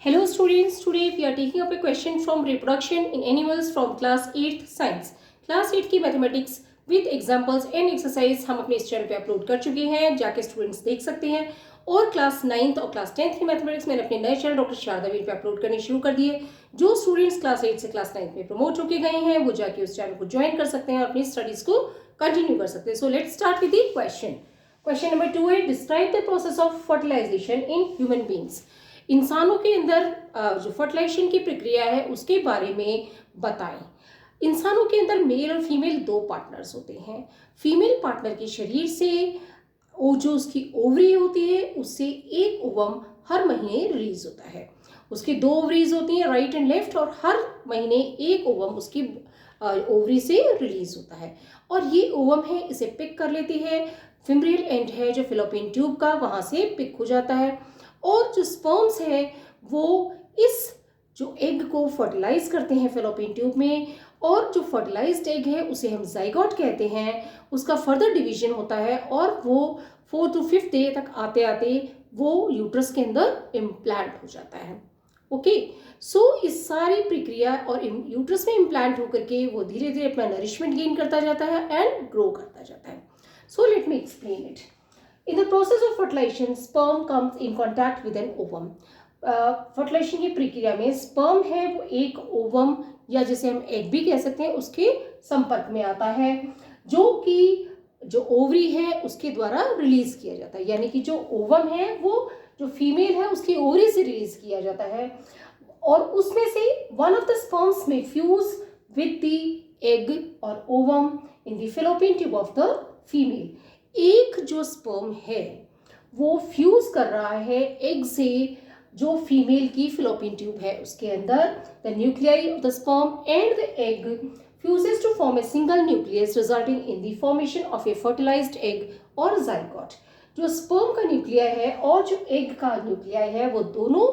Hello students, today we are taking up a question from reproduction in animals from class 8th science. Class 8 की mathematics with examples and exercise हम अपने इस channel पे upload कर चुके हैं, जाके स्टूडेंट्स देख सकते हैं। और क्लास 9th और क्लास 10th की मैथमेटिक्स मैंने अपने नए चैनल डॉक्टर शारदा वीर पे अपलोड करनी शुरू कर दिए। जो स्टूडेंट्स क्लास 8 से क्लास 9th में प्रमोट होके गए हैं वो जाके उस चैनल को ज्वाइन कर सकते हैं और अपनी स्टडीज को कंटिन्यू कर सकते हैं। So let's start with the question. Question number 2 है, describe the process of fertilisation in human beings. इंसानों के अंदर जो फर्टिलाइजेशन की प्रक्रिया है उसके बारे में बताएं। इंसानों के अंदर मेल और फीमेल दो पार्टनर्स होते हैं। फीमेल पार्टनर के शरीर से वो जो उसकी ओवरी होती है उससे एक ओवम हर महीने रिलीज होता है। उसकी दो ओवरीज होती हैं, राइट एंड लेफ्ट, और हर महीने एक ओवम उसकी ओवरी से रिलीज होता है। और ये ओवम है, इसे पिक कर लेती है। फिम्ब्रियल एंड है जो फिलोपियन ट्यूब का, वहाँ से पिक हो जाता है। और जो स्पर्म्स है वो इस जो एग को फर्टिलाइज करते हैं फिलोपियन ट्यूब में, और जो फर्टिलाइज्ड एग है उसे हम जाइगोट कहते हैं। उसका फर्दर डिवीजन होता है और वो 4th to 5th डे तक आते आते वो यूट्रस के अंदर इम्प्लांट हो जाता है। ओके, सो इस सारी प्रक्रिया और यूट्रस में इम्प्लांट होकर के वो धीरे धीरे अपना नरिशमेंट गेन करता जाता है एंड ग्रो करता जाता है। So let me explain it. In the process of fertilization, sperm comes in contact with an ovum. Fertilisation की प्रक्रिया में स्पर्म है वो एक ओवम या जिसे हम एग भी कह सकते हैं उसके संपर्क में आता है, जो कि जो ओवरी है उसके द्वारा रिलीज किया जाता है। यानी कि जो ओवम है वो जो फीमेल है उसकी ओवरी से रिलीज किया जाता है, और उसमें से वन ऑफ द स्पर्म्स में फ्यूज विद द एग और ovum in the fallopian tube of the female. एक जो स्पर्म है वो फ्यूज कर रहा है एग से जो फीमेल की फिलोपियन ट्यूब है उसके अंदर। The nuclei of the sperm and the egg fuses to form a single nucleus resulting in the formation of a fertilised egg और जाइगोट। जो स्पर्म का न्यूक्लियाई है और जो एग का न्यूक्लियाई है वो दोनों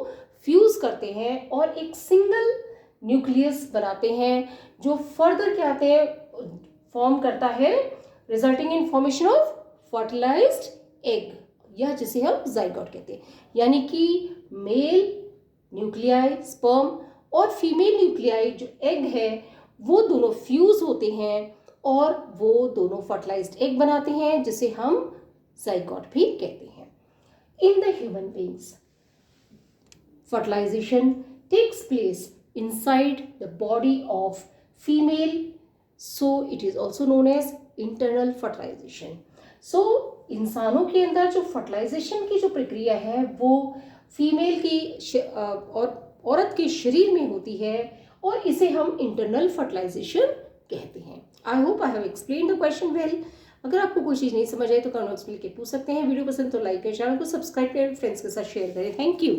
फ्यूज करते हैं और एक सिंगल न्यूक्लियस बनाते हैं, जो फर्दर क्या आते हैं फॉर्म करता है, resulting in formation of fertilised egg, या जिसे हम जाइगोट कहते हैं। यानी कि मेल न्यूक्लियाई स्पर्म और फीमेल न्यूक्लियाई जो एग है वो दोनों फ्यूज होते हैं और वो दोनों फर्टिलाइज्ड एग बनाते हैं, जिसे हम जाइगोट भी कहते हैं। In the human beings, fertilization takes place inside the body of female, so it is also known as internal fertilization. So इंसानों के अंदर जो फर्टिलाइजेशन की जो प्रक्रिया है वो फीमेल की और औरत के शरीर में होती है, और इसे हम इंटरनल फर्टिलाइजेशन कहते हैं। I hope I have explain the question well. अगर आपको कोई चीज़ नहीं समझ आए तो कमेंट बॉक्स में लिख के पूछ सकते हैं। वीडियो पसंद तो लाइक करें, चैनल को सब्सक्राइब करें, फ्रेंड्स के साथ शेयर करें। Thank you.